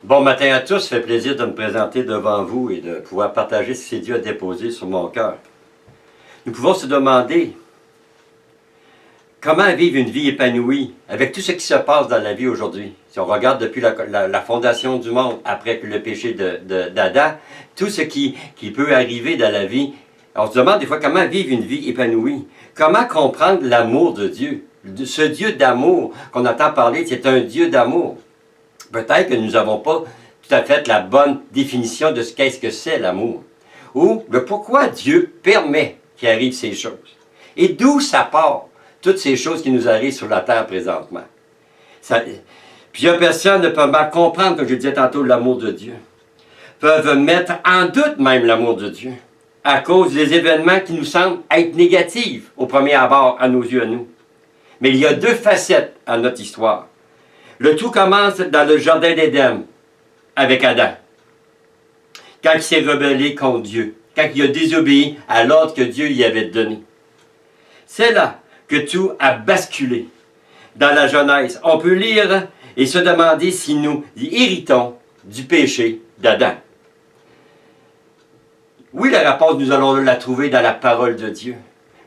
Bon matin à tous, ça fait plaisir de me présenter devant vous et de pouvoir partager ce que Dieu a déposé sur mon cœur. Nous pouvons se demander comment vivre une vie épanouie avec tout ce qui se passe dans la vie aujourd'hui. Si on regarde depuis la fondation du monde, après le péché d'Adam, tout ce qui peut arriver dans la vie, on se demande des fois comment vivre une vie épanouie. Comment comprendre l'amour de Dieu. Ce Dieu d'amour qu'on entend parler, c'est un Dieu d'amour. Peut-être que nous n'avons pas tout à fait la bonne définition de ce qu'est-ce que c'est l'amour. Ou le pourquoi Dieu permet qu'il arrive ces choses. Et d'où ça part, toutes ces choses qui nous arrivent sur la terre présentement. Plusieurs personnes ne peuvent pas comprendre, comme je disais tantôt, l'amour de Dieu. Peuvent mettre en doute même l'amour de Dieu, à cause des événements qui nous semblent être négatifs au premier abord à nos yeux à nous. Mais il y a deux facettes à notre histoire. Le tout commence dans le jardin d'Éden, avec Adam. Quand il s'est rebellé contre Dieu, quand il a désobéi à l'ordre que Dieu lui avait donné. C'est là que tout a basculé. Dans la Genèse, on peut lire et se demander si nous héritons du péché d'Adam. Oui, la réponse, nous allons la trouver dans la parole de Dieu.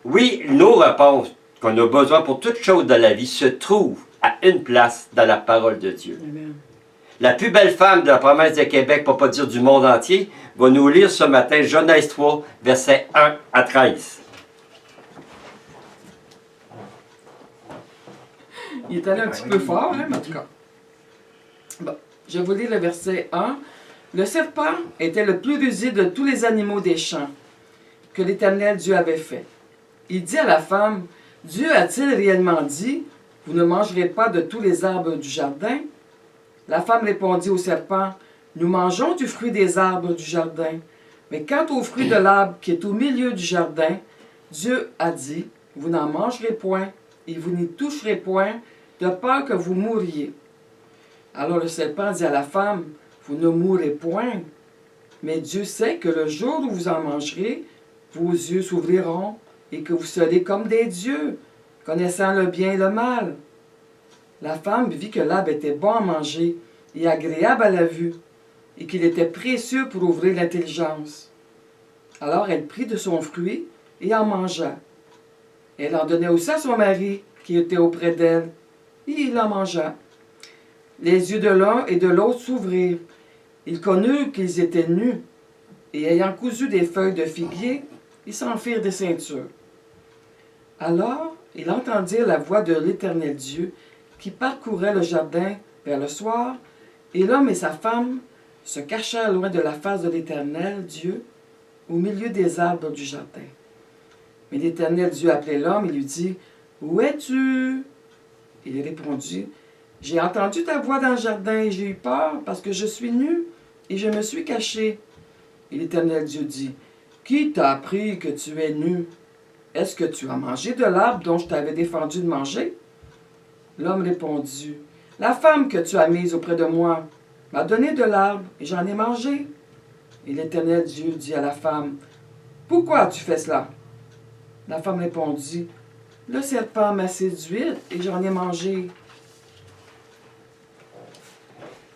Oui, nos réponses qu'on a besoin pour toute chose dans la vie se trouvent à une place dans la parole de Dieu. Amen. La plus belle femme de la province de Québec, pour ne pas dire du monde entier, va nous lire ce matin Genèse 3, versets 1 à 13. Il est allé un petit peu fort, hein, mais en tout cas. Bon, je vais vous lire le verset 1. Le serpent était le plus rusé de tous les animaux des champs que l'Éternel Dieu avait fait. Il dit à la femme, Dieu a-t-il réellement dit, vous ne mangerez pas de tous les arbres du jardin? La femme répondit au serpent, nous mangeons du fruit des arbres du jardin, mais quant au fruit de l'arbre qui est au milieu du jardin, Dieu a dit, vous n'en mangerez point, et vous n'y toucherez point, de peur que vous mouriez. Alors le serpent dit à la femme, vous ne mourrez point, mais Dieu sait que le jour où vous en mangerez, vos yeux s'ouvriront, et que vous serez comme des dieux, connaissant le bien et le mal. La femme vit que l'arbre était bon à manger et agréable à la vue, et qu'il était précieux pour ouvrir l'intelligence. Alors elle prit de son fruit et en mangea. Elle en donnait aussi à son mari, qui était auprès d'elle, et il en mangea. Les yeux de l'un et de l'autre s'ouvrirent. Ils connurent qu'ils étaient nus, et ayant cousu des feuilles de figuier, ils s'en firent des ceintures. Alors, ils entendirent la voix de l'Éternel Dieu qui parcourait le jardin vers le soir, et l'homme et sa femme se cachèrent loin de la face de l'Éternel Dieu, au milieu des arbres du jardin. Mais l'Éternel Dieu appelait l'homme et lui dit, « Où es-tu? » Il répondit, « J'ai entendu ta voix dans le jardin et j'ai eu peur parce que je suis nu et je me suis caché. » Et l'Éternel Dieu dit, « Qui t'a appris que tu es nu? Est-ce que tu as mangé de l'arbre dont je t'avais défendu de manger? » L'homme répondit, « La femme que tu as mise auprès de moi m'a donné de l'arbre et j'en ai mangé. » Et l'Éternel Dieu dit à la femme, « Pourquoi as-tu fait cela? » La femme répondit, « Le serpent m'a séduite et j'en ai mangé. »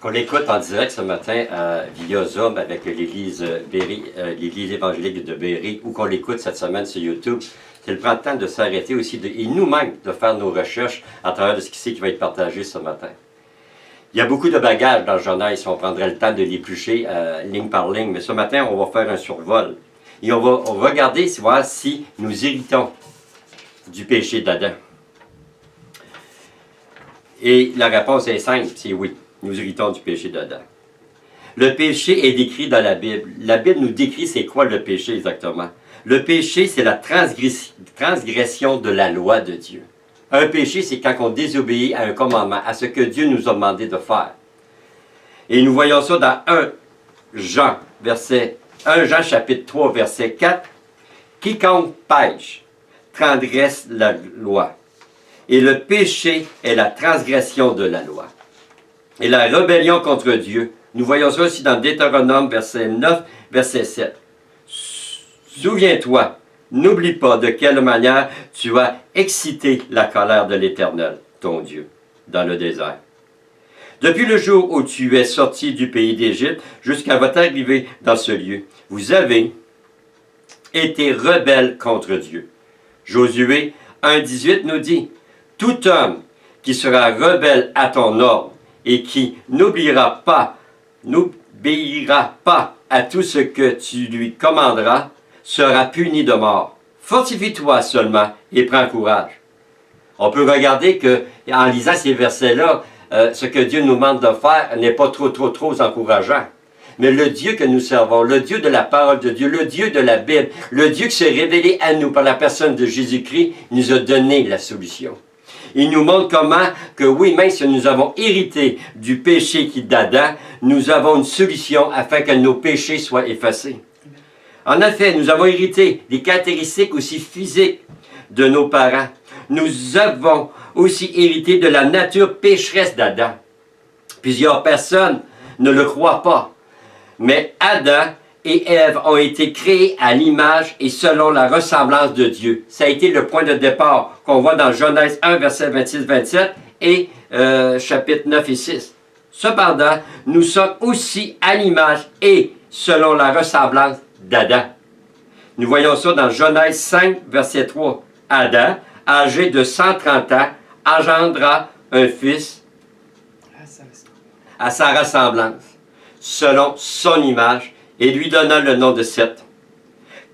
Qu'on l'écoute en direct ce matin via Zoom avec l'Église évangélique de Berry, ou qu'on l'écoute cette semaine sur YouTube, c'est le temps de s'arrêter aussi et nous-mêmes de faire nos recherches à travers de ce qui va être partagé ce matin. Il y a beaucoup de bagages dans Genèse, si on prendrait le temps de l'éplucher ligne par ligne, mais ce matin, on va faire un survol. Et on va regarder, voir si nous héritons du péché d'Adam. Et la réponse est simple, c'est oui. Nous héritons du péché d'Adam. Le péché est décrit dans la Bible. La Bible nous décrit c'est quoi le péché exactement. Le péché, c'est la transgression de la loi de Dieu. Un péché, c'est quand on désobéit à un commandement, à ce que Dieu nous a demandé de faire. Et nous voyons ça dans 1 Jean chapitre 3, verset 4. Quiconque pêche transgresse la loi. Et le péché est la transgression de la loi. Et la rébellion contre Dieu. Nous voyons ça aussi dans Deutéronome, verset 9, verset 7. Souviens-toi, n'oublie pas de quelle manière tu as excité la colère de l'Éternel, ton Dieu, dans le désert. Depuis le jour où tu es sorti du pays d'Égypte jusqu'à votre arrivée dans ce lieu, vous avez été rebelles contre Dieu. Josué 1,18 nous dit, « Tout homme qui sera rebelle à ton ordre et qui n'obéira pas à tout ce que tu lui commanderas, sera puni de mort. Fortifie-toi seulement et prends courage. » On peut regarder que, en lisant ces versets-là, ce que Dieu nous demande de faire n'est pas trop encourageant. Mais le Dieu que nous servons, le Dieu de la parole de Dieu, le Dieu de la Bible, le Dieu qui s'est révélé à nous par la personne de Jésus-Christ, nous a donné la solution. Il nous montre comment que oui, même si nous avons hérité du péché qui d'Adam, nous avons une solution afin que nos péchés soient effacés. En effet, nous avons hérité des caractéristiques aussi physiques de nos parents. Nous avons aussi hérité de la nature pécheresse d'Adam. Plusieurs personnes ne le croient pas. Mais Adam et Ève ont été créés à l'image et selon la ressemblance de Dieu. Ça a été le point de départ qu'on voit dans Genèse 1, verset 26-27 et chapitre 9 et 6. Cependant, nous sommes aussi à l'image et selon la ressemblance d'Adam. Nous voyons ça dans Genèse 5, verset 3. Adam, âgé de 130 ans, engendra un fils à sa ressemblance, selon son image, et lui donna le nom de Seth.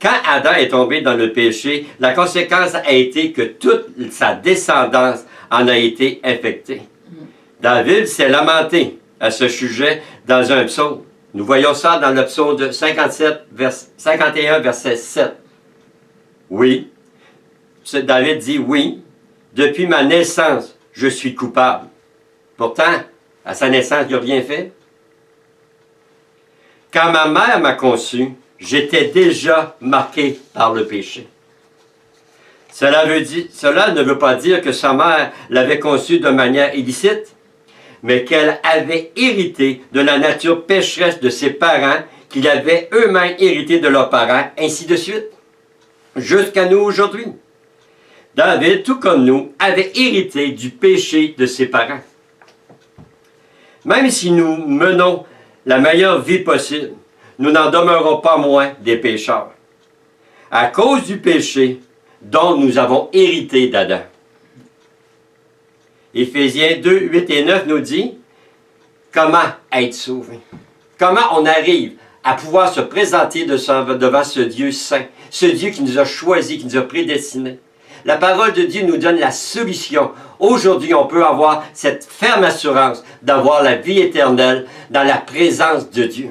Quand Adam est tombé dans le péché, la conséquence a été que toute sa descendance en a été infectée. David s'est lamenté à ce sujet dans un psaume. Nous voyons ça dans le psaume de 51, verset 7. Oui, David dit, oui, depuis ma naissance, je suis coupable. Pourtant, à sa naissance, il n'a rien fait. Quand ma mère m'a conçu, j'étais déjà marqué par le péché. Cela ne veut pas dire que sa mère l'avait conçu de manière illicite, mais qu'elle avait hérité de la nature pécheresse de ses parents, qu'ils avaient eux-mêmes hérité de leurs parents, ainsi de suite, jusqu'à nous aujourd'hui. David, tout comme nous, avait hérité du péché de ses parents. Même si nous menons la meilleure vie possible, nous n'en demeurons pas moins des pécheurs. À cause du péché dont nous avons hérité d'Adam. Éphésiens 2, 8 et 9 nous dit comment être sauvé. Comment on arrive à pouvoir se présenter devant ce Dieu saint, ce Dieu qui nous a choisis, qui nous a prédestinés. La parole de Dieu nous donne la solution. Aujourd'hui, on peut avoir cette ferme assurance d'avoir la vie éternelle dans la présence de Dieu.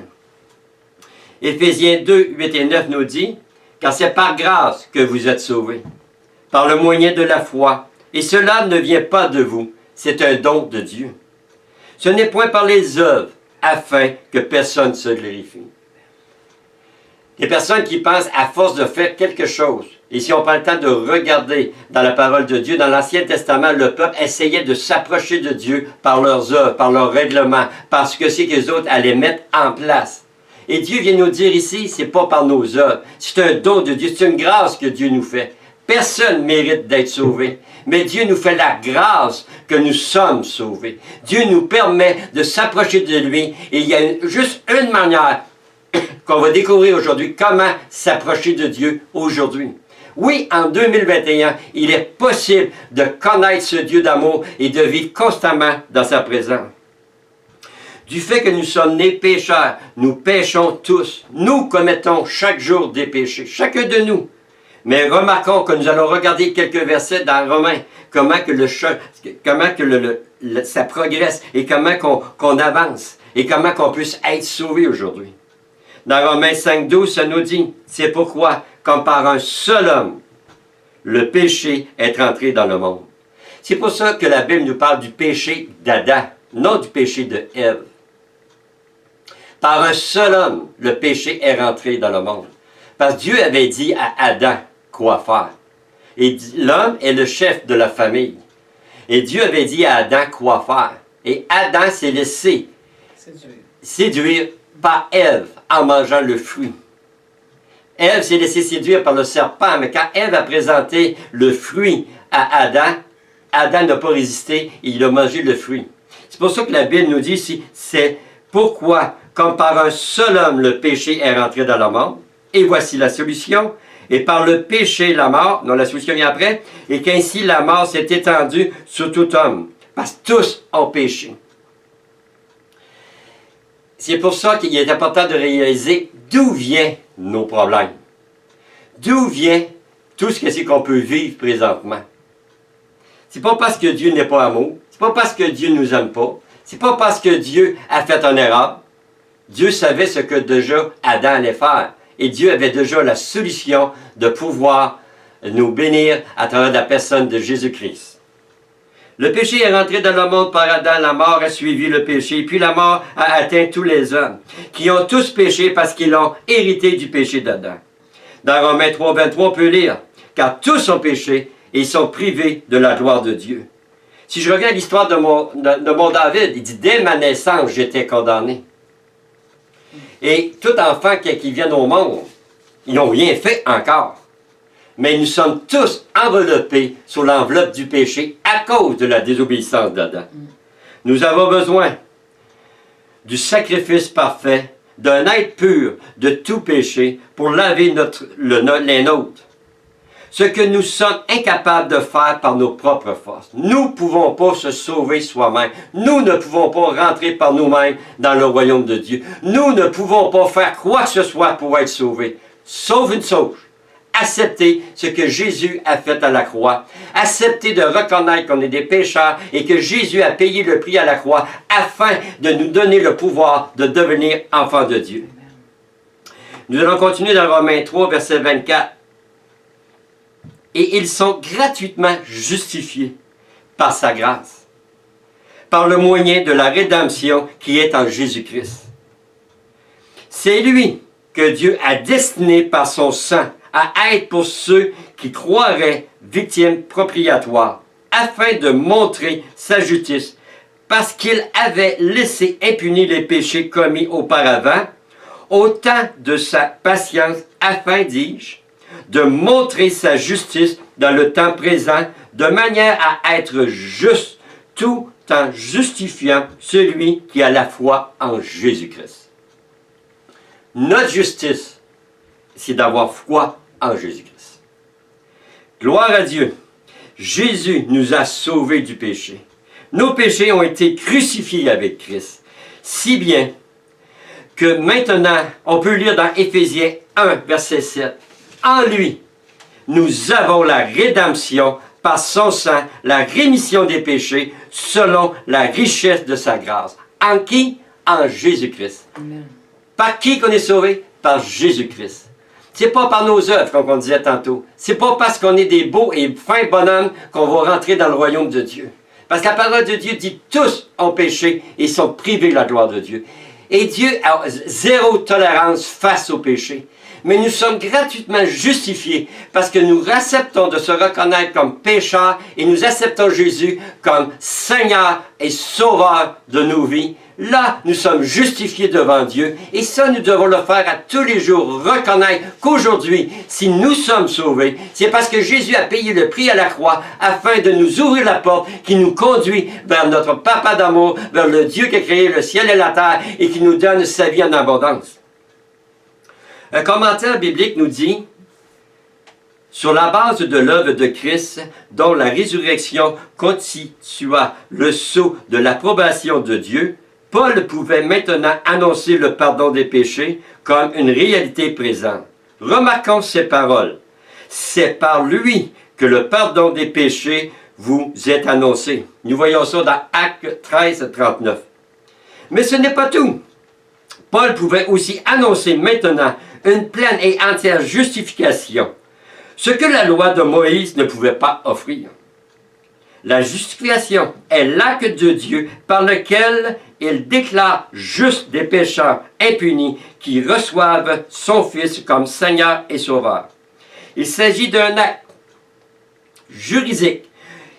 Éphésiens 2, 8 et 9 nous dit « Car c'est par grâce que vous êtes sauvés, par le moyen de la foi, et cela ne vient pas de vous, c'est un don de Dieu. Ce n'est point par les œuvres, afin que personne se glorifie. » Les personnes qui pensent à force de faire quelque chose, et si on prend le temps de regarder dans la parole de Dieu, dans l'Ancien Testament, le peuple essayait de s'approcher de Dieu par leurs œuvres, par leurs règlements, parce que c'est que les autres allaient mettre en place. Et Dieu vient nous dire ici, c'est pas par nos œuvres, c'est un don de Dieu, c'est une grâce que Dieu nous fait. Personne ne mérite d'être sauvé, mais Dieu nous fait la grâce que nous sommes sauvés. Dieu nous permet de s'approcher de lui, et il y a juste une manière qu'on va découvrir aujourd'hui, comment s'approcher de Dieu aujourd'hui. Oui, en 2021, il est possible de connaître ce Dieu d'amour et de vivre constamment dans sa présence. Du fait que nous sommes nés pécheurs, nous péchons tous. Nous commettons chaque jour des péchés, chacun de nous. Mais remarquons que nous allons regarder quelques versets dans Romains, comment que ça progresse et comment qu'on avance et comment qu'on puisse être sauvé aujourd'hui. Dans Romains 5,12, ça nous dit, c'est pourquoi, comme par un seul homme, le péché est entré dans le monde. C'est pour ça que la Bible nous parle du péché d'Adam, non du péché de Ève. Par un seul homme, le péché est rentré dans le monde. Parce que Dieu avait dit à Adam quoi faire. Et l'homme est le chef de la famille. Et Dieu avait dit à Adam quoi faire. Et Adam s'est laissé séduire par Ève en mangeant le fruit. Ève s'est laissée séduire par le serpent, mais quand Ève a présenté le fruit à Adam, Adam n'a pas résisté et il a mangé le fruit. C'est pour ça que la Bible nous dit ici, c'est pourquoi, comme par un seul homme, le péché est rentré dans le monde, et voici la solution, et par le péché, la mort, non, la solution vient après, et qu'ainsi la mort s'est étendue sur tout homme, parce que tous ont péché. C'est pour ça qu'il est important de réaliser d'où viennent nos problèmes. D'où vient tout ce que c'est qu'on peut vivre présentement. C'est pas parce que Dieu n'est pas amour, c'est pas parce que Dieu nous aime pas, c'est pas parce que Dieu a fait une erreur. Dieu savait ce que déjà Adam allait faire. Et Dieu avait déjà la solution de pouvoir nous bénir à travers la personne de Jésus-Christ. Le péché est rentré dans le monde par Adam, la mort a suivi le péché, puis la mort a atteint tous les hommes, qui ont tous péché parce qu'ils ont hérité du péché d'Adam. Dans Romains 3, 23, on peut lire, « Car tous ont péché et ils sont privés de la gloire de Dieu. » Si je reviens à l'histoire de mon David, il dit, « Dès ma naissance, j'étais condamné. » Et tout enfant qui vient au monde, ils n'ont rien fait encore. Mais nous sommes tous enveloppés sous l'enveloppe du péché à cause de la désobéissance d'Adam. Nous avons besoin du sacrifice parfait, d'un être pur de tout péché pour laver les nôtres. Ce que nous sommes incapables de faire par nos propres forces. Nous ne pouvons pas se sauver soi-même. Nous ne pouvons pas rentrer par nous-mêmes dans le royaume de Dieu. Nous ne pouvons pas faire quoi que ce soit pour être sauvés. Sauf une chose. Accepter ce que Jésus a fait à la croix. Accepter de reconnaître qu'on est des pécheurs et que Jésus a payé le prix à la croix afin de nous donner le pouvoir de devenir enfants de Dieu. Nous allons continuer dans Romains 3, verset 24. Et ils sont gratuitement justifiés par sa grâce, par le moyen de la rédemption qui est en Jésus-Christ. C'est lui que Dieu a destiné par son sang à être pour ceux qui croiraient victimes propitiatoires, afin de montrer sa justice, parce qu'il avait laissé impunis les péchés commis auparavant, au temps de sa patience, afin, dis-je, de montrer sa justice dans le temps présent, de manière à être juste, tout en justifiant celui qui a la foi en Jésus-Christ. Notre justice, c'est d'avoir foi en Jésus-Christ. Gloire à Dieu. Jésus nous a sauvés du péché. Nos péchés ont été crucifiés avec Christ. Si bien que maintenant, on peut lire dans Éphésiens 1, verset 7. En lui, nous avons la rédemption par son sang, la rémission des péchés, selon la richesse de sa grâce. En qui? En Jésus-Christ. Par qui qu'on est sauvé? Par Jésus-Christ. C'est pas par nos œuvres, comme on disait tantôt. C'est pas parce qu'on est des beaux et fins bonhommes qu'on va rentrer dans le royaume de Dieu. Parce que la parole de Dieu dit tous ont péché et sont privés de la gloire de Dieu. Et Dieu a zéro tolérance face au péché. Mais nous sommes gratuitement justifiés parce que nous acceptons de se reconnaître comme pécheurs et nous acceptons Jésus comme Seigneur et Sauveur de nos vies. Là, nous sommes justifiés devant Dieu et ça, nous devons le faire à tous les jours, reconnaître qu'aujourd'hui, si nous sommes sauvés, c'est parce que Jésus a payé le prix à la croix afin de nous ouvrir la porte qui nous conduit vers notre Papa d'amour, vers le Dieu qui a créé le ciel et la terre et qui nous donne sa vie en abondance. Un commentaire biblique nous dit, sur la base de l'œuvre de Christ, dont la résurrection constitua le sceau de l'approbation de Dieu, Paul pouvait maintenant annoncer le pardon des péchés comme une réalité présente. Remarquons ces paroles. C'est par lui que le pardon des péchés vous est annoncé. Nous voyons ça dans Actes 13, 39. Mais ce n'est pas tout. Paul pouvait aussi annoncer maintenant une pleine et entière justification, ce que la loi de Moïse ne pouvait pas offrir. La justification est l'acte de Dieu par lequel il déclare juste des pécheurs impunis qui reçoivent son Fils comme Seigneur et Sauveur. Il s'agit d'un acte juridique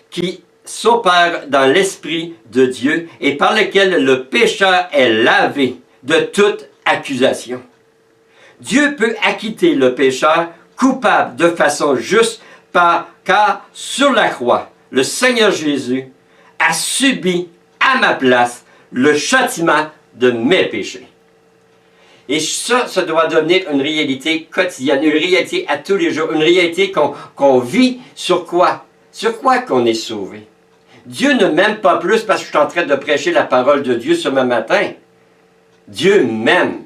qui s'opère dans l'Esprit de Dieu et par lequel le pécheur est lavé de toute accusation. Dieu peut acquitter le pécheur coupable de façon juste car sur la croix, le Seigneur Jésus a subi à ma place le châtiment de mes péchés. Et ça doit devenir une réalité quotidienne, une réalité à tous les jours, une réalité qu'on vit sur quoi? Sur quoi qu'on est sauvé? Dieu ne m'aime pas plus parce que je suis en train de prêcher la parole de Dieu ce matin. Dieu m'aime.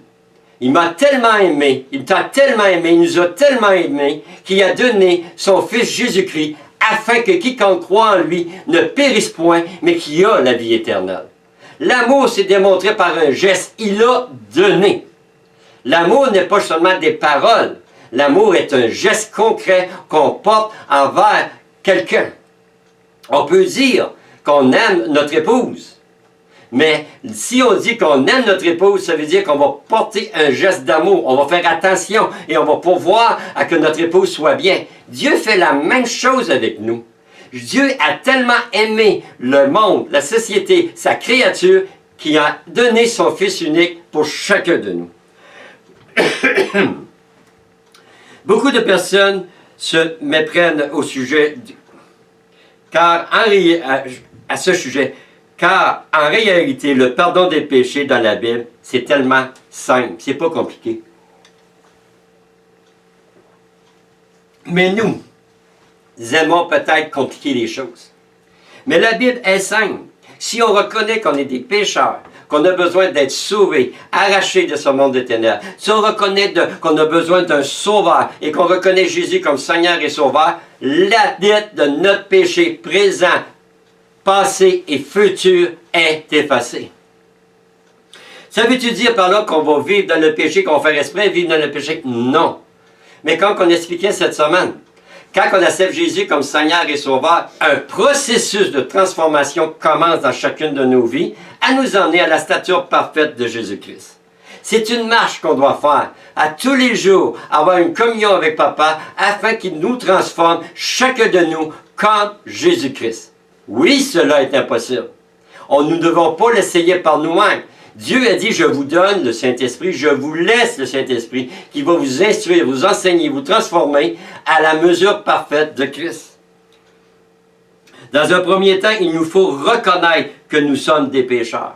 Il m'a tellement aimé, il t'a tellement aimé, il nous a tellement aimés qu'il a donné son Fils Jésus-Christ afin que quiconque croit en lui ne périsse point, mais qu'il a la vie éternelle. L'amour s'est démontré par un geste, il a donné. L'amour n'est pas seulement des paroles, l'amour est un geste concret qu'on porte envers quelqu'un. On peut dire qu'on aime notre épouse, mais si on dit qu'on aime notre épouse, ça veut dire qu'on va porter un geste d'amour, on va faire attention et on va pourvoir à que notre épouse soit bien. Dieu fait la même chose avec nous. Dieu a tellement aimé le monde, la société, sa créature, qu'il a donné son Fils unique pour chacun de nous. Beaucoup de personnes se méprennent au sujet, à ce sujet, car en réalité, le pardon des péchés dans la Bible, c'est tellement simple, c'est pas compliqué. Mais nous aimons peut-être compliquer les choses. Mais la Bible est simple. Si on reconnaît qu'on est des pécheurs, qu'on a besoin d'être sauvés, arrachés de ce monde de ténèbres, si on reconnaît qu'on a besoin d'un sauveur et qu'on reconnaît Jésus comme Seigneur et Sauveur, la dette de notre péché présent, passé et futur est effacée. Ça veut-tu dire par là qu'on va vivre dans le péché, qu'on va faire exprès vivre dans le péché? Non. Mais comme on expliquait cette semaine, quand on accepte Jésus comme Seigneur et Sauveur, un processus de transformation commence dans chacune de nos vies à nous emmener à la stature parfaite de Jésus-Christ. C'est une marche qu'on doit faire à tous les jours, avoir une communion avec Papa afin qu'il nous transforme, chacun de nous, comme Jésus-Christ. Oui, cela est impossible. Nous ne devons pas l'essayer par nous-mêmes. Dieu a dit, je vous donne le Saint-Esprit, je vous laisse le Saint-Esprit qui va vous instruire, vous enseigner, vous transformer à la mesure parfaite de Christ. Dans un premier temps, il nous faut reconnaître que nous sommes des pécheurs.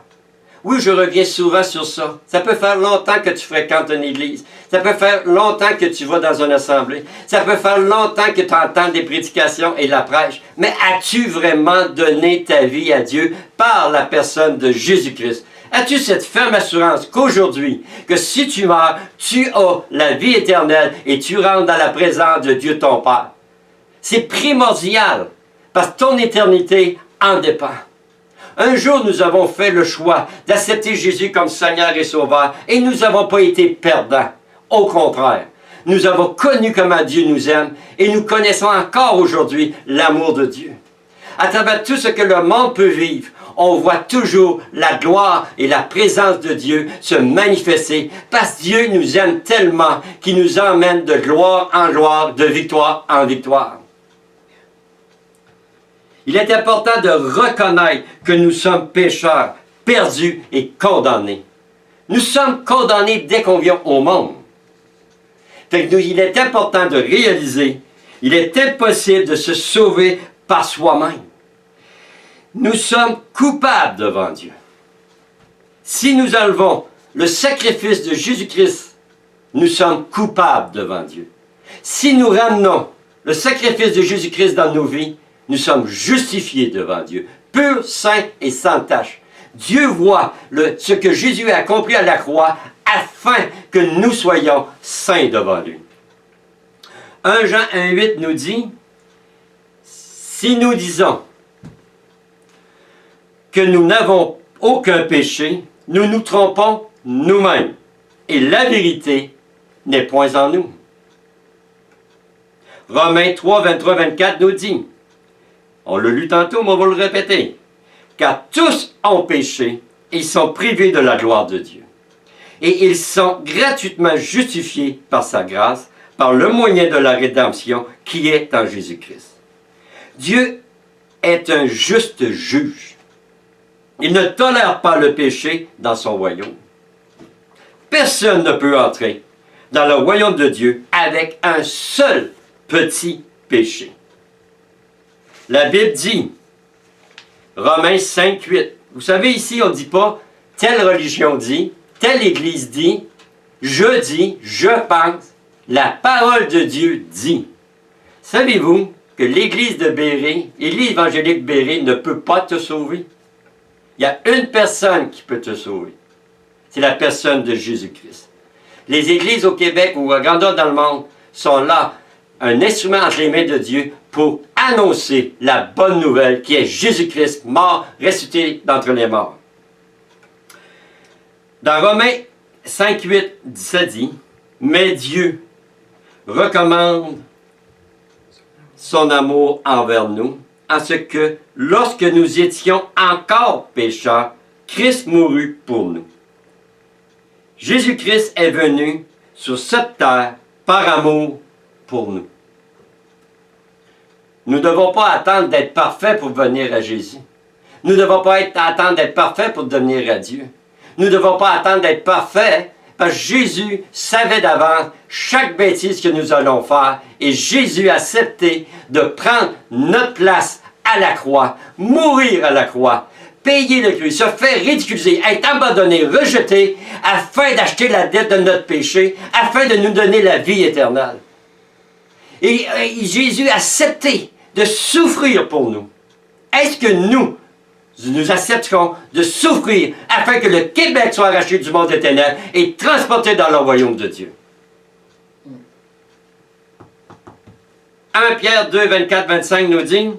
Oui, je reviens souvent sur ça. Ça peut faire longtemps que tu fréquentes une église. Ça peut faire longtemps que tu vas dans une assemblée. Ça peut faire longtemps que tu entends des prédications et de la prêche. Mais as-tu vraiment donné ta vie à Dieu par la personne de Jésus-Christ? As-tu cette ferme assurance qu'aujourd'hui, que si tu meurs, tu as la vie éternelle et tu rentres dans la présence de Dieu ton Père? C'est primordial, parce que ton éternité en dépend. Un jour, nous avons fait le choix d'accepter Jésus comme Seigneur et Sauveur et nous n'avons pas été perdants. Au contraire, nous avons connu comment Dieu nous aime et nous connaissons encore aujourd'hui l'amour de Dieu. À travers tout ce que le monde peut vivre, on voit toujours la gloire et la présence de Dieu se manifester parce que Dieu nous aime tellement qu'il nous emmène de gloire en gloire, de victoire en victoire. Il est important de reconnaître que nous sommes pécheurs, perdus et condamnés. Nous sommes condamnés dès qu'on vient au monde. Il est important de réaliser qu'il est impossible de se sauver par soi-même. Nous sommes coupables devant Dieu. Si nous enlevons le sacrifice de Jésus-Christ, nous sommes coupables devant Dieu. Si nous ramenons le sacrifice de Jésus-Christ dans nos vies, nous sommes justifiés devant Dieu, purs, saints et sans tache. Dieu voit ce que Jésus a accompli à la croix afin que nous soyons saints devant lui. 1 Jean 1,8 nous dit, si nous disons que nous n'avons aucun péché, nous nous trompons nous-mêmes, et la vérité n'est point en nous. Romains 3, 23, 24 nous dit, on l'a lu tantôt, mais on va le répéter, car tous ont péché et sont privés de la gloire de Dieu. Et ils sont gratuitement justifiés par sa grâce, par le moyen de la rédemption qui est en Jésus-Christ. Dieu est un juste juge. Il ne tolère pas le péché dans son royaume. Personne ne peut entrer dans le royaume de Dieu avec un seul petit péché. La Bible dit, Romains 5, 8, Vous savez, ici, on ne dit pas telle religion dit, telle église dit, je pense, la parole de Dieu dit. Savez-vous que l'église de Béret, l'église évangélique Béret ne peut pas te sauver? Il y a une personne qui peut te sauver. C'est la personne de Jésus-Christ. Les églises au Québec ou à grandeur dans le monde sont là, un instrument entre les mains de Dieu pour annoncer la bonne nouvelle qui est Jésus-Christ, mort, ressuscité d'entre les morts. Dans Romains 5, 8, 17 dit, « Mais Dieu recommande son amour envers nous, en ce que, lorsque nous étions encore pécheurs, Christ mourut pour nous. » Jésus-Christ est venu sur cette terre par amour pour nous. Nous ne devons pas attendre d'être parfaits pour venir à Jésus. Nous ne devons pas attendre d'être parfaits pour devenir à Dieu. Nous ne devons pas attendre d'être parfaits parce que Jésus savait d'avance chaque bêtise que nous allons faire et Jésus a accepté de prendre notre place à la croix, mourir à la croix, payer le prix, se faire ridiculiser, être abandonné, rejeté, afin d'acheter la dette de notre péché, afin de nous donner la vie éternelle. Et Jésus a accepté de souffrir pour nous. Est-ce que nous accepterons de souffrir afin que le Québec soit arraché du monde des ténèbres et transporté dans le royaume de Dieu? 1 Pierre 2, 24, 25 nous dit,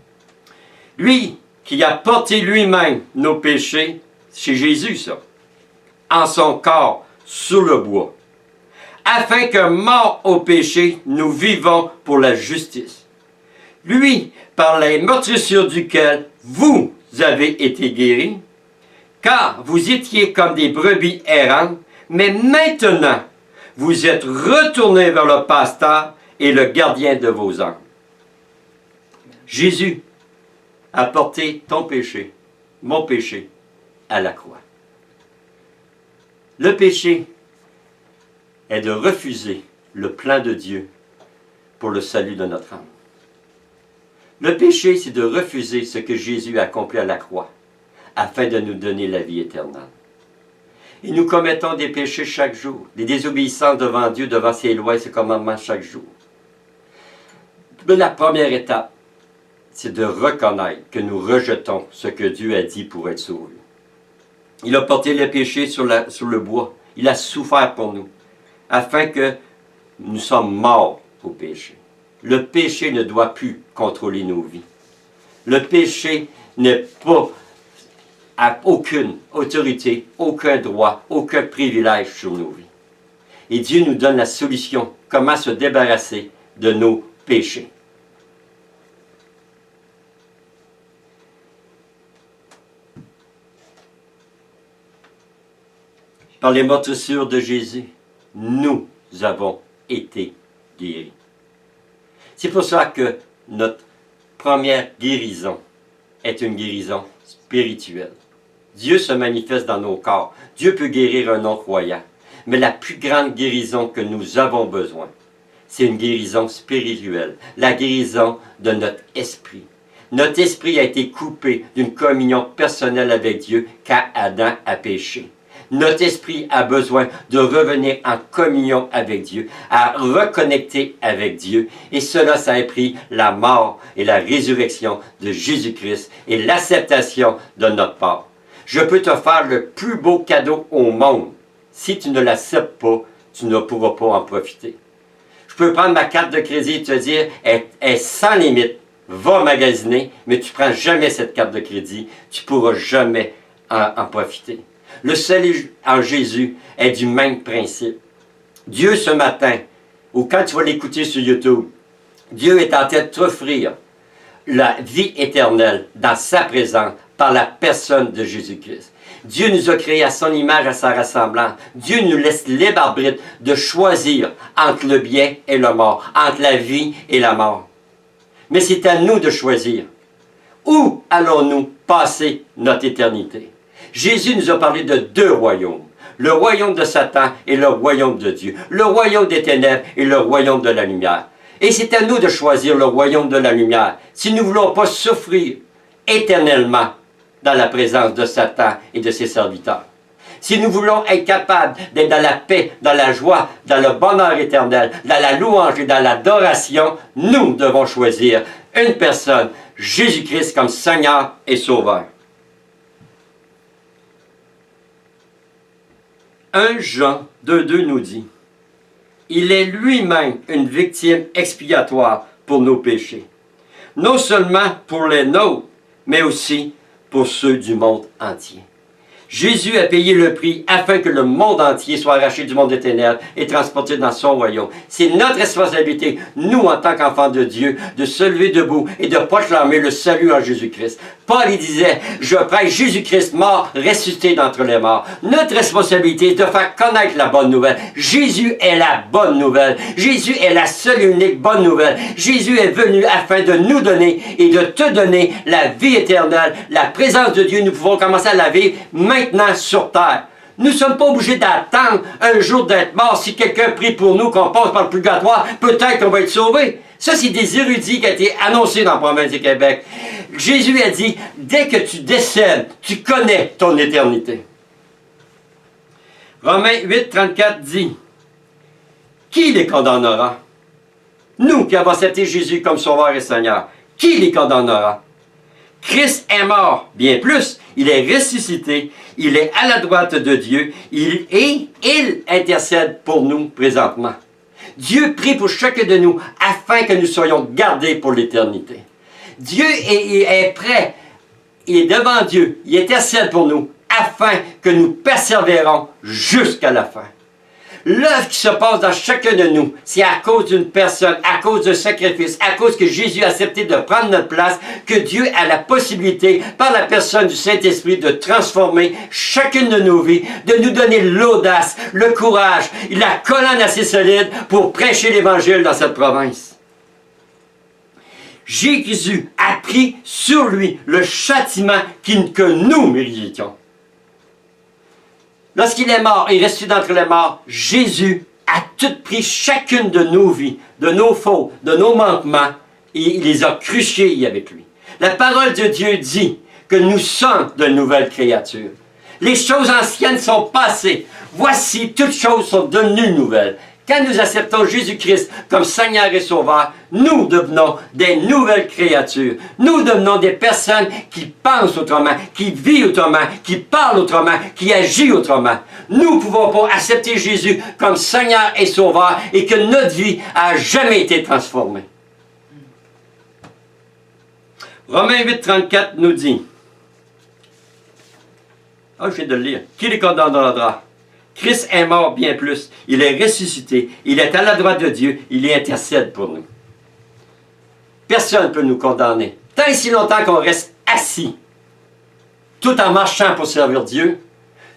« Lui qui a porté lui-même nos péchés, c'est Jésus ça, en son corps sur le bois, afin que, mort au péché, nous vivons pour la justice. Lui, par les meurtrissures duquel vous avez été guéris, car vous étiez comme des brebis errantes, mais maintenant, vous êtes retournés vers le pasteur et le gardien de vos âmes. » Jésus a porté ton péché, mon péché, à la croix. Le péché est de refuser le plan de Dieu pour le salut de notre âme. Le péché, c'est de refuser ce que Jésus a accompli à la croix, afin de nous donner la vie éternelle. Et nous commettons des péchés chaque jour, des désobéissances devant Dieu, devant ses lois et ses commandements chaque jour. Mais la première étape, c'est de reconnaître que nous rejetons ce que Dieu a dit pour être sauvés. Il a porté le péché sur le bois. Il a souffert pour nous, afin que nous sommes morts au péché. Le péché ne doit plus contrôler nos vies. Le péché n'est pas à aucune autorité, aucun droit, aucun privilège sur nos vies. Et Dieu nous donne la solution, comment se débarrasser de nos péchés. Par les meurtrissures de Jésus, nous avons été guéris. C'est pour ça que notre première guérison est une guérison spirituelle. Dieu se manifeste dans nos corps. Dieu peut guérir un non-croyant. Mais la plus grande guérison que nous avons besoin, c'est une guérison spirituelle. La guérison de notre esprit. Notre esprit a été coupé d'une communion personnelle avec Dieu quand Adam a péché. Notre esprit a besoin de revenir en communion avec Dieu, à reconnecter avec Dieu. Et cela, ça a pris la mort et la résurrection de Jésus-Christ et l'acceptation de notre part. Je peux te faire le plus beau cadeau au monde. Si tu ne l'acceptes pas, tu ne pourras pas en profiter. Je peux prendre ma carte de crédit et te dire, elle est sans limite. Va magasiner, mais tu ne prends jamais cette carte de crédit. Tu ne pourras jamais en profiter. Le salut en Jésus est du même principe. Dieu, ce matin, ou quand tu vas l'écouter sur YouTube, Dieu est en train de t'offrir la vie éternelle dans sa présence par la personne de Jésus-Christ. Dieu nous a créés à son image, à sa ressemblance. Dieu nous laisse libre arbitre de choisir entre le bien et le mort, entre la vie et la mort. Mais c'est à nous de choisir. Où allons-nous passer notre éternité? Jésus nous a parlé de deux royaumes. Le royaume de Satan et le royaume de Dieu. Le royaume des ténèbres et le royaume de la lumière. Et c'est à nous de choisir le royaume de la lumière. Si nous ne voulons pas souffrir éternellement dans la présence de Satan et de ses serviteurs. Si nous voulons être capables d'être dans la paix, dans la joie, dans le bonheur éternel, dans la louange et dans l'adoration, nous devons choisir une personne, Jésus-Christ, comme Seigneur et Sauveur. 1 Jean 2,2 nous dit, « Il est lui-même une victime expiatoire pour nos péchés, non seulement pour les nôtres, mais aussi pour ceux du monde entier. » Jésus a payé le prix afin que le monde entier soit arraché du monde des ténèbres et transporté dans son royaume. C'est notre responsabilité, nous en tant qu'enfants de Dieu, de se lever debout et de proclamer le salut en Jésus-Christ. Paul il disait, je prêche Jésus-Christ mort, ressuscité d'entre les morts. Notre responsabilité est de faire connaître la bonne nouvelle. Jésus est la bonne nouvelle. Jésus est la seule et unique bonne nouvelle. Jésus est venu afin de nous donner et de te donner la vie éternelle, la présence de Dieu. Nous pouvons commencer à la vivre maintenant sur terre. Nous ne sommes pas obligés d'attendre un jour d'être mort. Si quelqu'un prie pour nous, qu'on passe par le purgatoire, peut-être qu'on va être sauvé. Ça, c'est des érudits qui ont été annoncés dans la province du Québec. Jésus a dit, dès que tu décèdes, tu connais ton éternité. Romains 8, 34 dit, qui les condamnera? Nous qui avons accepté Jésus comme Sauveur et Seigneur, qui les condamnera? Christ est mort, bien plus, il est ressuscité, il est à la droite de Dieu, il intercède pour nous présentement. Dieu prie pour chacun de nous afin que nous soyons gardés pour l'éternité. Dieu est prêt, il est devant Dieu, il intercède pour nous afin que nous persévérons jusqu'à la fin. L'œuvre qui se passe dans chacun de nous, c'est à cause d'une personne, à cause d'un sacrifice, à cause que Jésus a accepté de prendre notre place, que Dieu a la possibilité, par la personne du Saint-Esprit, de transformer chacune de nos vies, de nous donner l'audace, le courage, la colonne assez solide pour prêcher l'Évangile dans cette province. Jésus a pris sur lui le châtiment que nous méritions. Lorsqu'il est mort et ressuscité d'entre les morts, Jésus a tout pris chacune de nos vies, de nos fautes, de nos manquements, et il les a crucifiés avec lui. La parole de Dieu dit que nous sommes de nouvelles créatures. Les choses anciennes sont passées. Voici, toutes choses sont devenues nouvelles. Quand nous acceptons Jésus-Christ comme Seigneur et Sauveur, nous devenons des nouvelles créatures. Nous devenons des personnes qui pensent autrement, qui vivent autrement, qui parlent autrement, qui agissent autrement. Nous pouvons pas accepter Jésus comme Seigneur et Sauveur et que notre vie a jamais été transformée. Romains 8, 34 nous dit, je viens de le lire, qui les condamnera? Christ est mort bien plus, il est ressuscité, il est à la droite de Dieu, il intercède pour nous. Personne ne peut nous condamner. Tant et si longtemps qu'on reste assis, tout en marchant pour servir Dieu,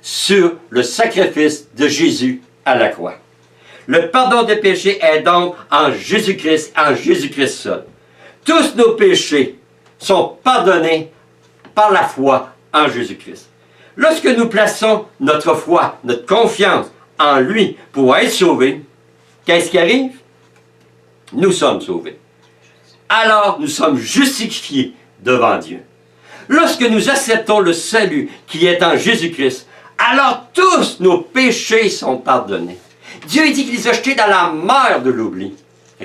sur le sacrifice de Jésus à la croix. Le pardon des péchés est donc en Jésus-Christ seul. Tous nos péchés sont pardonnés par la foi en Jésus-Christ. Lorsque nous plaçons notre foi, notre confiance en lui pour être sauvés, qu'est-ce qui arrive? Nous sommes sauvés. Alors, nous sommes justifiés devant Dieu. Lorsque nous acceptons le salut qui est en Jésus-Christ, alors tous nos péchés sont pardonnés. Dieu dit qu'il les a jetés dans la mer de l'oubli.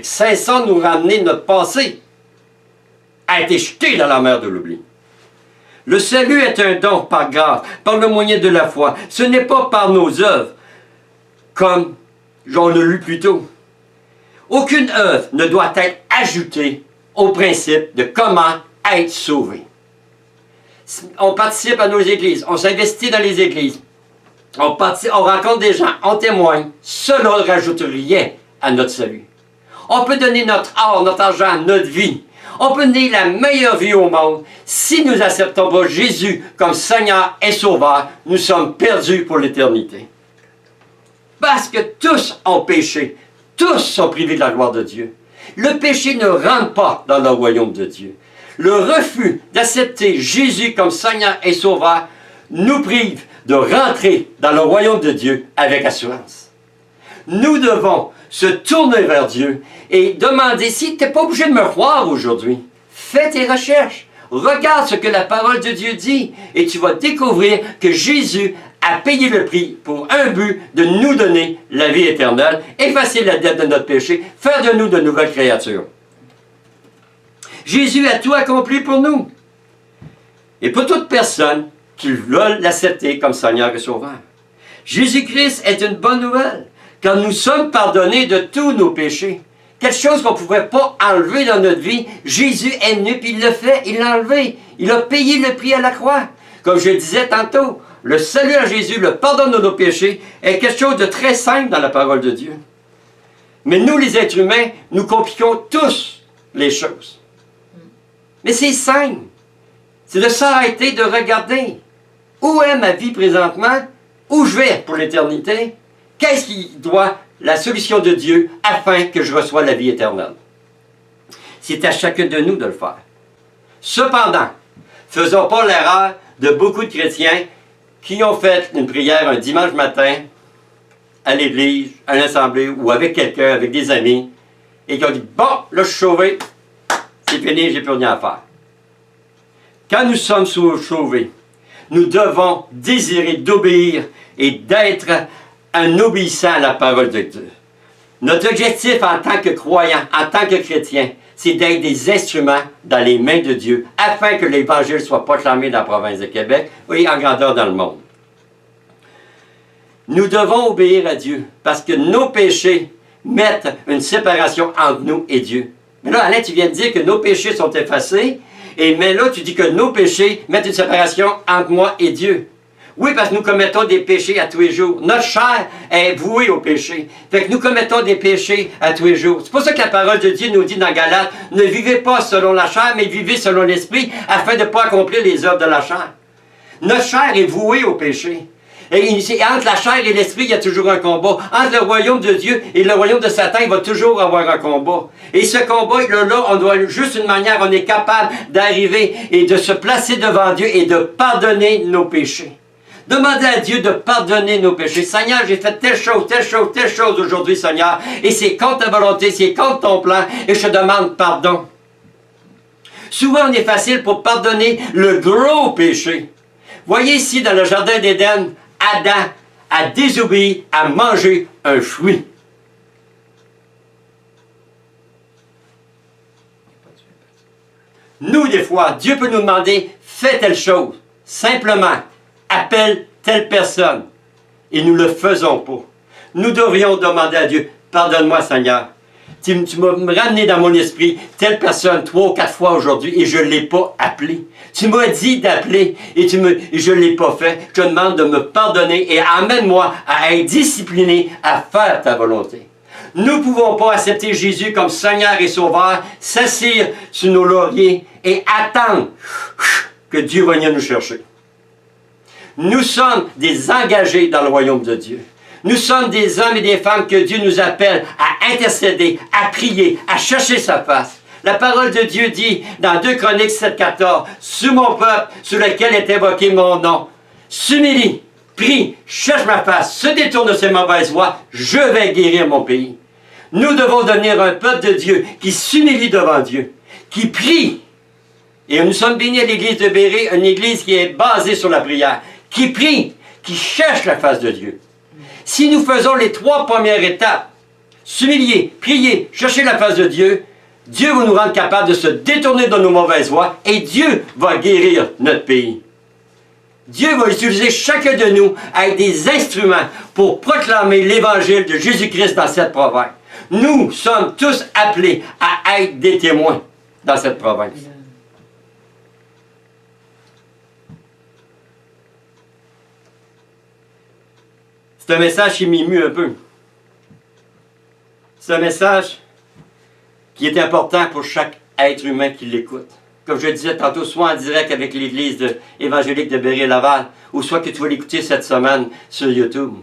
Cessons de nous ramener notre passé a été jeté dans la mer de l'oubli. Le salut est un don par grâce, par le moyen de la foi. Ce n'est pas par nos œuvres, comme on l'a lu plus tôt. Aucune œuvre ne doit être ajoutée au principe de comment être sauvé. On participe à nos églises, on s'investit dans les églises, on rencontre des gens, on témoigne. Cela ne rajoute rien à notre salut. On peut donner notre art, notre argent, notre vie. On peut donner la meilleure vie au monde. Si nous n'acceptons pas Jésus comme Seigneur et Sauveur, nous sommes perdus pour l'éternité. Parce que tous ont péché. Tous sont privés de la gloire de Dieu. Le péché ne rentre pas dans le royaume de Dieu. Le refus d'accepter Jésus comme Seigneur et Sauveur nous prive de rentrer dans le royaume de Dieu avec assurance. Nous devons se tourner vers Dieu et demander, si tu n'es pas obligé de me croire aujourd'hui, fais tes recherches, Regarde ce que la parole de Dieu dit et tu vas découvrir que Jésus a payé le prix pour un but, de nous donner la vie éternelle, effacer la dette de notre péché, faire de nous de nouvelles créatures. Jésus a tout accompli pour nous. Et pour toute personne qui veut l'accepter comme Seigneur et Sauveur. Jésus-Christ est une bonne nouvelle, car nous sommes pardonnés de tous nos péchés. Quelque chose qu'on ne pouvait pas enlever dans notre vie, Jésus est venu puis il l'a fait, il l'a enlevé. Il a payé le prix à la croix. Comme je le disais tantôt, le salut à Jésus, le pardon de nos péchés, est quelque chose de très simple dans la parole de Dieu. Mais nous, les êtres humains, nous compliquons tous les choses. Mais c'est simple. C'est de s'arrêter, de regarder. Où est ma vie présentement? Où je vais pour l'éternité? Qu'est-ce qui doit la solution de Dieu afin que je reçoive la vie éternelle? C'est à chacun de nous de le faire. Cependant, faisons pas l'erreur de beaucoup de chrétiens qui ont fait une prière un dimanche matin à l'église, à l'assemblée ou avec quelqu'un, avec des amis, et qui ont dit « Bon, là je suis sauvé, c'est fini, j'ai plus rien à faire. » Quand nous sommes sauvés, nous devons désirer d'obéir et d'être un obéissant à la parole de Dieu. Notre objectif en tant que croyant, en tant que chrétien, c'est d'être des instruments dans les mains de Dieu afin que l'Évangile soit proclamé dans la province de Québec et en grandeur dans le monde. Nous devons obéir à Dieu parce que nos péchés mettent une séparation entre nous et Dieu. Mais là, Alain, tu viens de dire que nos péchés sont effacés, mais là, tu dis que nos péchés mettent une séparation entre moi et Dieu. Oui, parce que nous commettons des péchés à tous les jours. Notre chair est vouée au péché. Fait que nous commettons des péchés à tous les jours. C'est pour ça que la parole de Dieu nous dit dans Galates, ne vivez pas selon la chair, mais vivez selon l'esprit, afin de ne pas accomplir les œuvres de la chair. Notre chair est vouée au péché. Et entre la chair et l'esprit, il y a toujours un combat. Entre le royaume de Dieu et le royaume de Satan, il va toujours avoir un combat. Et ce combat, là, on doit juste une manière, on est capable d'arriver et de se placer devant Dieu et de pardonner nos péchés. Demandez à Dieu de pardonner nos péchés. Seigneur, j'ai fait telle chose aujourd'hui, Seigneur. Et c'est contre ta volonté, c'est contre ton plan. Et je te demande pardon. Souvent, on est facile pour pardonner le gros péché. Voyez ici, dans le jardin d'Éden, Adam a désobéi à manger un fruit. Nous, des fois, Dieu peut nous demander, fais telle chose. Simplement, appelle telle personne. Et nous ne le faisons pas. Nous devrions demander à Dieu, pardonne-moi Seigneur. Tu m'as ramené dans mon esprit telle personne 3 ou 4 fois aujourd'hui et je ne l'ai pas appelé. Tu m'as dit d'appeler et je ne l'ai pas fait. Je te demande de me pardonner et amène-moi à être discipliné à faire ta volonté. Nous ne pouvons pas accepter Jésus comme Seigneur et Sauveur, s'asseoir sur nos lauriers et attendre que Dieu va venir nous chercher. Nous sommes des engagés dans le royaume de Dieu. Nous sommes des hommes et des femmes que Dieu nous appelle à intercéder, à prier, à chercher sa face. La parole de Dieu dit dans 2 Chroniques 7,14, « Sur mon peuple, sur lequel est invoqué mon nom, s'humilie, prie, cherche ma face, se détourne de ses mauvaises voies, je vais guérir mon pays. » Nous devons devenir un peuple de Dieu qui s'humilie devant Dieu, qui prie. Et nous sommes bénis à l'église de Béré, une église qui est basée sur la prière, qui prie, qui cherche la face de Dieu. Si nous faisons les 3 premières étapes, s'humilier, prier, chercher la face de Dieu, Dieu va nous rendre capables de se détourner de nos mauvaises voies et Dieu va guérir notre pays. Dieu va utiliser chacun de nous à être des instruments pour proclamer l'évangile de Jésus-Christ dans cette province. Nous sommes tous appelés à être des témoins dans cette province. C'est un message qui m'émue un peu. C'est un message qui est important pour chaque être humain qui l'écoute. Comme je le disais tantôt, soit en direct avec l'église évangélique de Berry-Laval, ou soit que tu vas l'écouter cette semaine sur YouTube.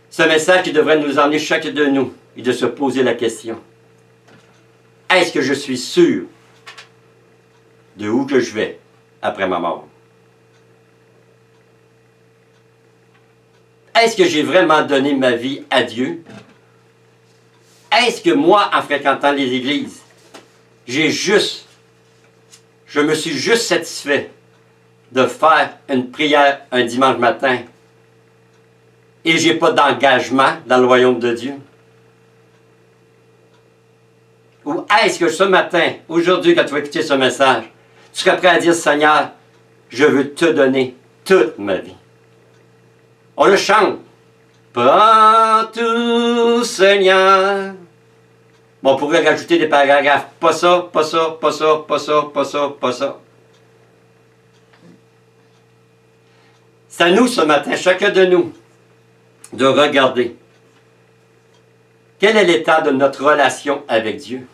C'est un message qui devrait nous emmener chacun de nous et de se poser la question. Est-ce que je suis sûr de où que je vais après ma mort? Est-ce que j'ai vraiment donné ma vie à Dieu? Est-ce que moi, en fréquentant les églises, j'ai juste je me suis juste satisfait de faire une prière un dimanche matin et je n'ai pas d'engagement dans le royaume de Dieu? Ou est-ce que ce matin, aujourd'hui, quand tu vas écouter ce message, tu serais prêt à dire, Seigneur, je veux te donner toute ma vie? On le chante. Prends tout, Seigneur. Bon, on pourrait rajouter des paragraphes. Pas ça, pas ça, pas ça, pas ça, pas ça, pas ça. C'est à nous ce matin, chacun de nous, de regarder quel est l'état de notre relation avec Dieu.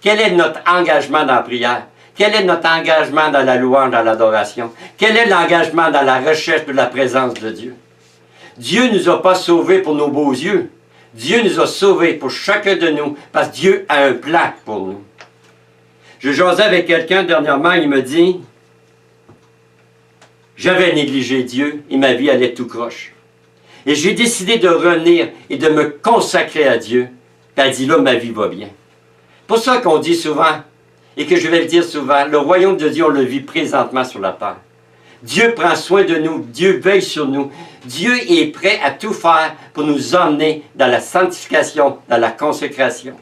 Quel est notre engagement dans la prière? Quel est notre engagement dans la louange, dans l'adoration? Quel est l'engagement dans la recherche de la présence de Dieu? Dieu ne nous a pas sauvés pour nos beaux yeux. Dieu nous a sauvés pour chacun de nous, parce que Dieu a un plan pour nous. Je jasais avec quelqu'un dernièrement, il me dit, j'avais négligé Dieu et ma vie allait tout croche. Et j'ai décidé de revenir et de me consacrer à Dieu. Puis elle dit, là, ma vie va bien. Pour ça qu'on dit souvent, et que je vais le dire souvent, le royaume de Dieu, on le vit présentement sur la terre. Dieu prend soin de nous, Dieu veille sur nous. Dieu est prêt à tout faire pour nous emmener dans la sanctification, dans la consécration.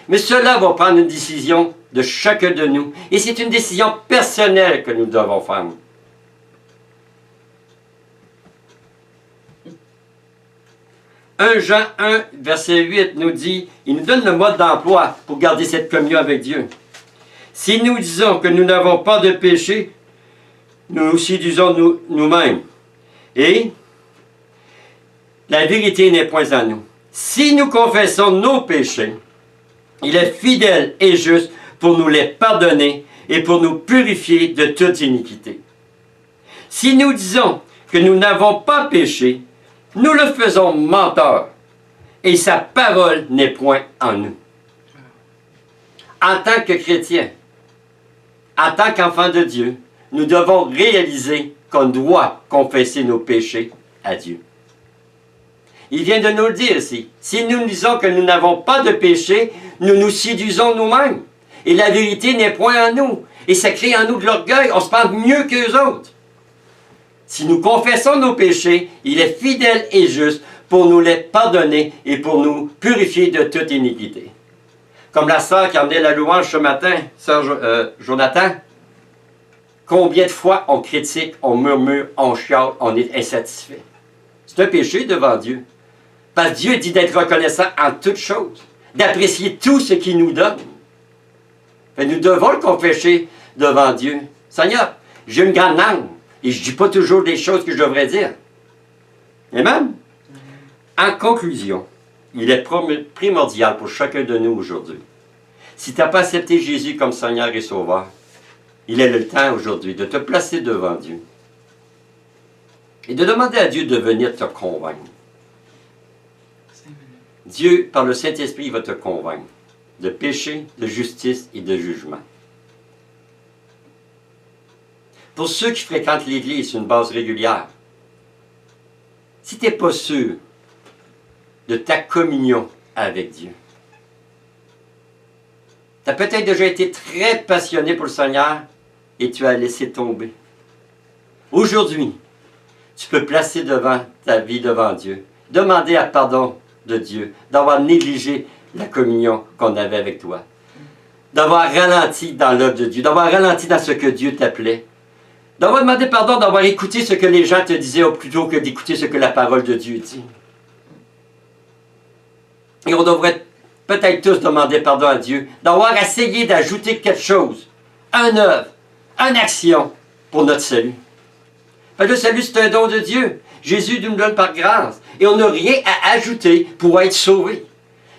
Mais cela va prendre une décision de chacun de nous. Et c'est une décision personnelle que nous devons faire. 1 Jean 1, verset 8 nous dit, il nous donne le mode d'emploi pour garder cette communion avec Dieu. Si nous disons que nous n'avons pas de péché, nous nous séduisons nous-mêmes. Et la vérité n'est point en nous. Si nous confessons nos péchés, il est fidèle et juste pour nous les pardonner et pour nous purifier de toute iniquité. Si nous disons que nous n'avons pas péché, nous le faisons menteur, et sa parole n'est point en nous. En tant que chrétiens, en tant qu'enfants de Dieu, nous devons réaliser qu'on doit confesser nos péchés à Dieu. Il vient de nous le dire ici. Si nous disons que nous n'avons pas de péché, nous nous séduisons nous-mêmes. Et la vérité n'est point en nous. Et ça crée en nous de l'orgueil. On se pense mieux qu'eux autres. Si nous confessons nos péchés, il est fidèle et juste pour nous les pardonner et pour nous purifier de toute iniquité. Comme la sœur qui a emmené la louange ce matin, sœur Jonathan, combien de fois on critique, on murmure, on chiale, on est insatisfait? C'est un péché devant Dieu. Parce que Dieu dit d'être reconnaissant en toutes choses, d'apprécier tout ce qu'il nous donne. Fait, nous devons le confesser devant Dieu. Seigneur, j'ai une grande langue et je ne dis pas toujours des choses que je devrais dire. Amen? En conclusion, il est primordial pour chacun de nous aujourd'hui. Si tu n'as pas accepté Jésus comme Seigneur et Sauveur, il est le temps aujourd'hui de te placer devant Dieu et de demander à Dieu de venir te convaincre. Dieu, par le Saint-Esprit, va te convaincre de péché, de justice et de jugement. Pour ceux qui fréquentent l'Église sur une base régulière, si tu n'es pas sûr de ta communion avec Dieu, tu as peut-être déjà été très passionné pour le Seigneur et tu as laissé tomber. Aujourd'hui, tu peux placer devant ta vie devant Dieu, demander à pardon de Dieu, d'avoir négligé la communion qu'on avait avec toi, d'avoir ralenti dans l'œuvre de Dieu, d'avoir ralenti dans ce que Dieu t'appelait, d'avoir demandé pardon, d'avoir écouté ce que les gens te disaient plutôt que d'écouter ce que la parole de Dieu dit. Et on devrait peut-être tous demander pardon à Dieu, d'avoir essayé d'ajouter quelque chose, une œuvre, une action pour notre salut. Parce que le salut, c'est un don de Dieu. Jésus nous donne par grâce. Et on n'a rien à ajouter pour être sauvé.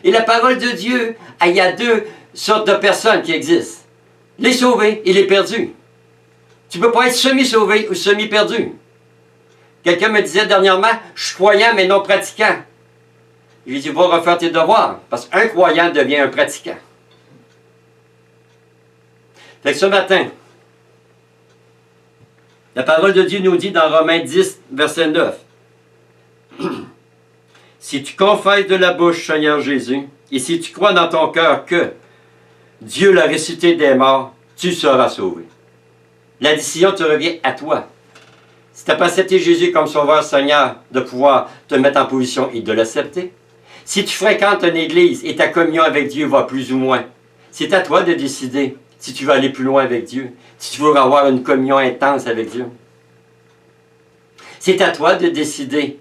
Et la parole de Dieu, il y a deux sortes de personnes qui existent. Les sauvés et les perdus. Tu ne peux pas être semi-sauvé ou semi-perdu. Quelqu'un me disait dernièrement, je suis croyant mais non pratiquant. Je lui ai dit, va refaire tes devoirs. Parce qu'un croyant devient un pratiquant. Fait que ce matin, la parole de Dieu nous dit dans Romains 10, verset 9, si tu confesses de la bouche Seigneur Jésus, et si tu crois dans ton cœur que Dieu l'a ressuscité des morts, tu seras sauvé. La décision te revient à toi. Si tu n'as pas accepté Jésus comme Sauveur Seigneur, de pouvoir te mettre en position et de l'accepter. Si tu fréquentes une église et ta communion avec Dieu va plus ou moins, c'est à toi de décider si tu veux aller plus loin avec Dieu, si tu veux avoir une communion intense avec Dieu. C'est à toi de décider.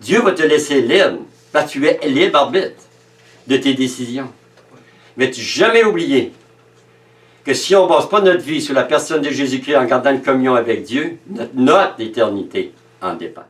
Dieu va te laisser libre, parce que tu es libre arbitre de tes décisions. Mais tu jamais oublier que si on ne base pas notre vie sur la personne de Jésus-Christ en gardant une communion avec Dieu, notre éternité en dépend.